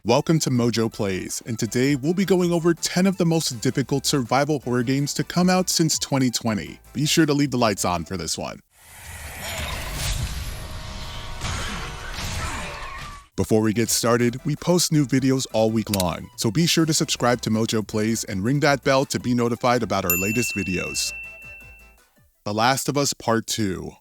Welcome to MojoPlays, and today we'll be going over 10 of the most difficult survival horror games to come out since 2020. Be sure to leave the lights on for this one. Before we get started, we post new videos all week long, so be sure to subscribe to MojoPlays and ring that bell to be notified about our latest videos. The Last of Us Part 2.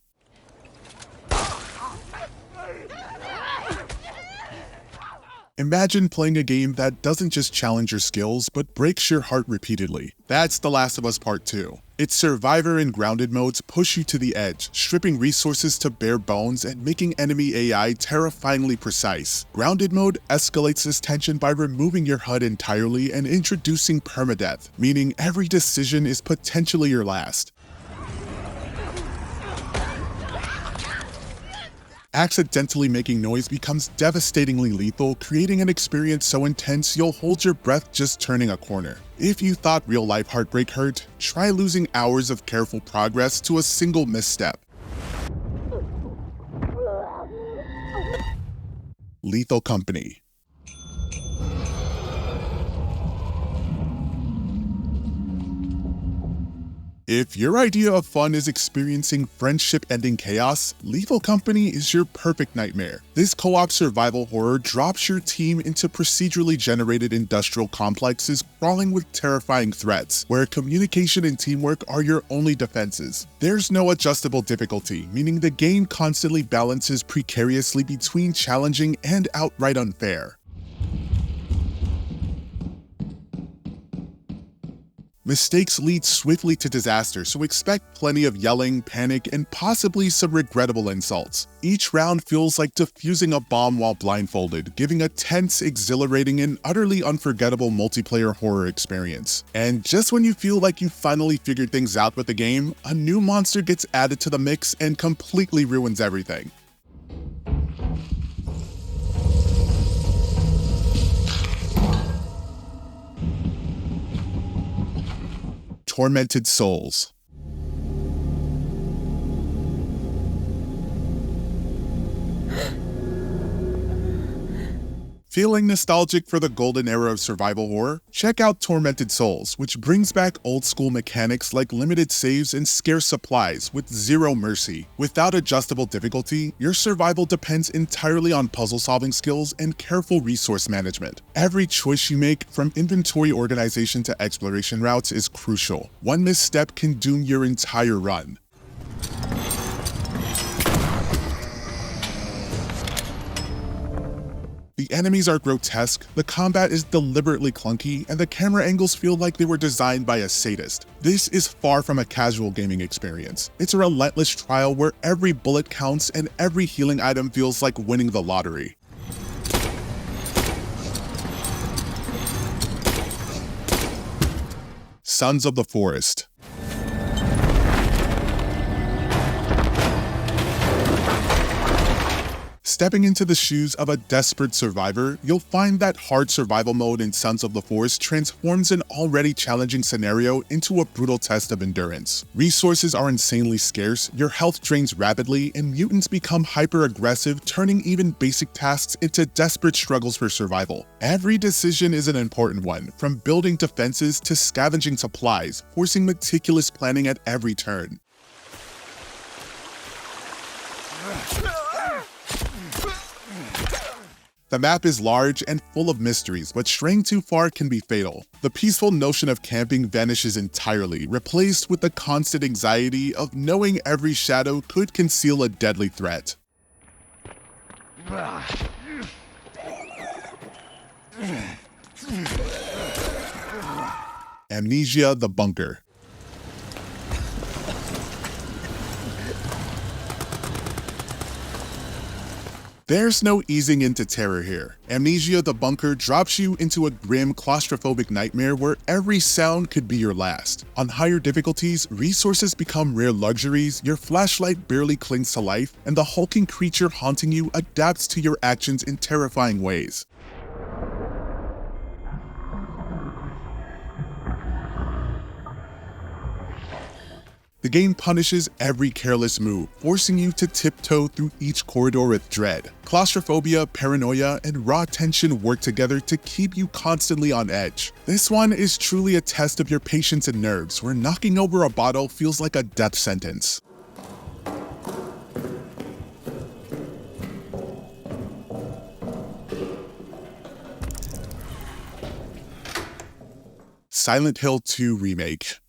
Imagine playing a game that doesn't just challenge your skills, but breaks your heart repeatedly. That's The Last of Us Part 2. Its survivor and grounded modes push you to the edge, stripping resources to bare bones and making enemy AI terrifyingly precise. Grounded mode escalates this tension by removing your HUD entirely and introducing permadeath, meaning every decision is potentially your last. Accidentally making noise becomes devastatingly lethal, creating an experience so intense you'll hold your breath just turning a corner. If you thought real-life heartbreak hurt, try losing hours of careful progress to a single misstep. Lethal Company. If your idea of fun is experiencing friendship-ending chaos, Lethal Company is your perfect nightmare. This co-op survival horror drops your team into procedurally generated industrial complexes crawling with terrifying threats, where communication and teamwork are your only defenses. There's no adjustable difficulty, meaning the game constantly balances precariously between challenging and outright unfair. Mistakes lead swiftly to disaster, so expect plenty of yelling, panic, and possibly some regrettable insults. Each round feels like defusing a bomb while blindfolded, giving a tense, exhilarating, and utterly unforgettable multiplayer horror experience. And just when you feel like you finally figured things out with the game, a new monster gets added to the mix and completely ruins everything. Tormented Souls. Feeling nostalgic for the golden era of survival horror? Check out Tormented Souls, which brings back old-school mechanics like limited saves and scarce supplies with zero mercy. Without adjustable difficulty, your survival depends entirely on puzzle-solving skills and careful resource management. Every choice you make, from inventory organization to exploration routes, is crucial. One misstep can doom your entire run. The enemies are grotesque, the combat is deliberately clunky, and the camera angles feel like they were designed by a sadist. This is far from a casual gaming experience. It's a relentless trial where every bullet counts and every healing item feels like winning the lottery. Sons of the Forest. Stepping into the shoes of a desperate survivor, you'll find that hard survival mode in Sons of the Forest transforms an already challenging scenario into a brutal test of endurance. Resources are insanely scarce, your health drains rapidly, and mutants become hyper-aggressive, turning even basic tasks into desperate struggles for survival. Every decision is an important one, from building defenses to scavenging supplies, forcing meticulous planning at every turn. The map is large and full of mysteries, but straying too far can be fatal. The peaceful notion of camping vanishes entirely, replaced with the constant anxiety of knowing every shadow could conceal a deadly threat. Amnesia: The Bunker. There's no easing into terror here. Amnesia: The Bunker drops you into a grim, claustrophobic nightmare where every sound could be your last. On higher difficulties, resources become rare luxuries, your flashlight barely clings to life, and the hulking creature haunting you adapts to your actions in terrifying ways. The game punishes every careless move, forcing you to tiptoe through each corridor with dread. Claustrophobia, paranoia, and raw tension work together to keep you constantly on edge. This one is truly a test of your patience and nerves, where knocking over a bottle feels like a death sentence. Silent Hill 2 Remake.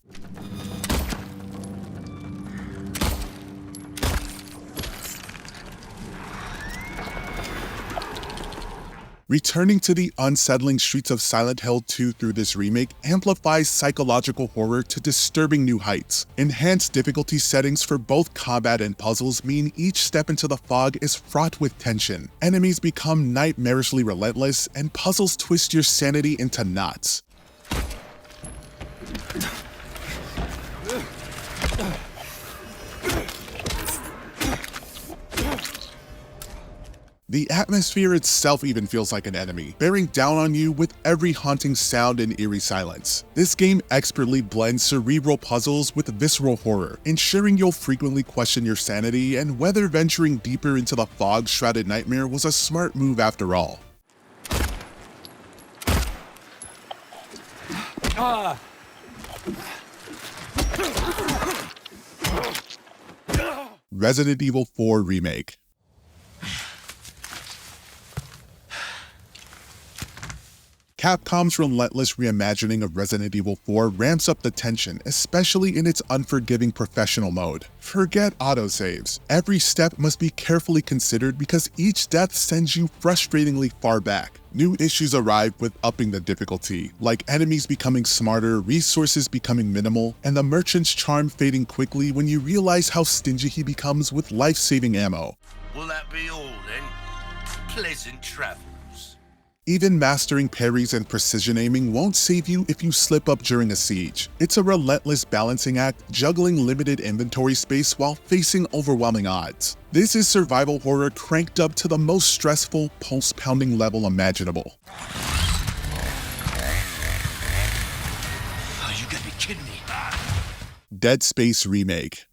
Returning to the unsettling streets of Silent Hill 2 through this remake amplifies psychological horror to disturbing new heights. Enhanced difficulty settings for both combat and puzzles mean each step into the fog is fraught with tension. Enemies become nightmarishly relentless, and puzzles twist your sanity into knots. The atmosphere itself even feels like an enemy, bearing down on you with every haunting sound and eerie silence. This game expertly blends cerebral puzzles with visceral horror, ensuring you'll frequently question your sanity and whether venturing deeper into the fog-shrouded nightmare was a smart move after all. Resident Evil 4 Remake. Capcom's relentless reimagining of Resident Evil 4 ramps up the tension, especially in its unforgiving professional mode. Forget autosaves. Every step must be carefully considered because each death sends you frustratingly far back. New issues arrive with upping the difficulty, like enemies becoming smarter, resources becoming minimal, and the merchant's charm fading quickly when you realize how stingy he becomes with life-saving ammo. Will that be all then? Pleasant travels. Even mastering parries and precision aiming won't save you if you slip up during a siege. It's a relentless balancing act, juggling limited inventory space while facing overwhelming odds. This is survival horror cranked up to the most stressful, pulse-pounding level imaginable. Oh, you gotta be kidding me. Dead Space Remake.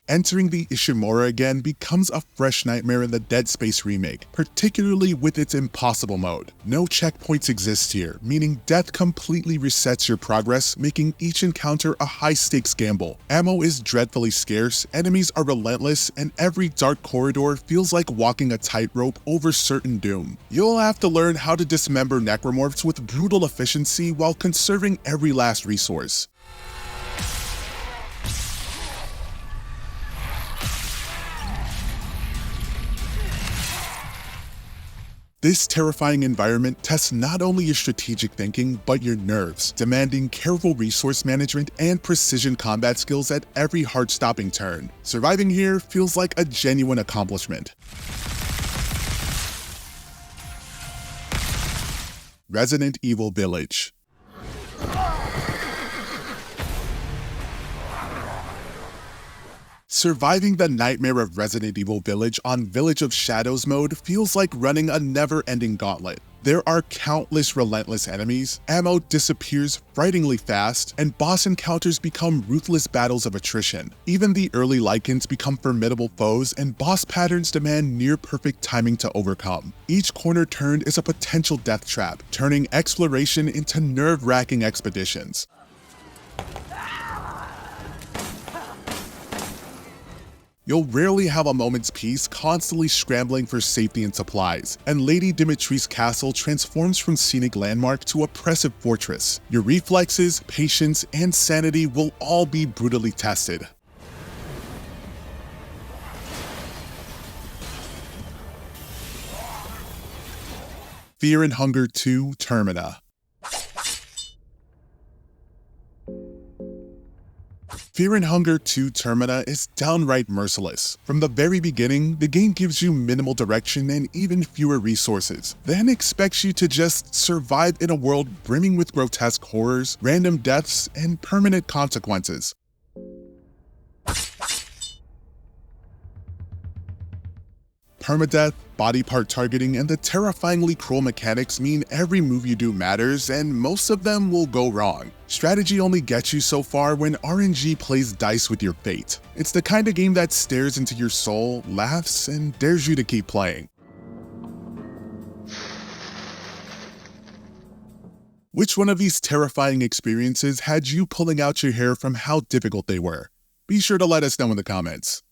Entering the Ishimura again becomes a fresh nightmare in the Dead Space remake, particularly with its impossible mode. No checkpoints exist here, meaning death completely resets your progress, making each encounter a high-stakes gamble. Ammo is dreadfully scarce, enemies are relentless, and every dark corridor feels like walking a tightrope over certain doom. You'll have to learn how to dismember necromorphs with brutal efficiency while conserving every last resource. This terrifying environment tests not only your strategic thinking, but your nerves, demanding careful resource management and precision combat skills at every heart-stopping turn. Surviving here feels like a genuine accomplishment. Resident Evil Village. Surviving the nightmare of Resident Evil Village on Village of Shadows mode feels like running a never-ending gauntlet. There are countless relentless enemies, ammo disappears frighteningly fast, and boss encounters become ruthless battles of attrition. Even the early Lycans become formidable foes, and boss patterns demand near-perfect timing to overcome. Each corner turned is a potential death trap, turning exploration into nerve-wracking expeditions. You'll rarely have a moment's peace, constantly scrambling for safety and supplies, and Lady Dimitri's castle transforms from scenic landmark to oppressive fortress. Your reflexes, patience, and sanity will all be brutally tested. Fear and Hunger 2 Termina. Fear and Hunger 2 Termina is downright merciless. From the very beginning, the game gives you minimal direction and even fewer resources, then expects you to just survive in a world brimming with grotesque horrors, random deaths, and permanent consequences. Permadeath, body part targeting, and the terrifyingly cruel mechanics mean every move you do matters, and most of them will go wrong. Strategy only gets you so far when RNG plays dice with your fate. It's the kind of game that stares into your soul, laughs, and dares you to keep playing. Which one of these terrifying experiences had you pulling out your hair from how difficult they were? Be sure to let us know in the comments.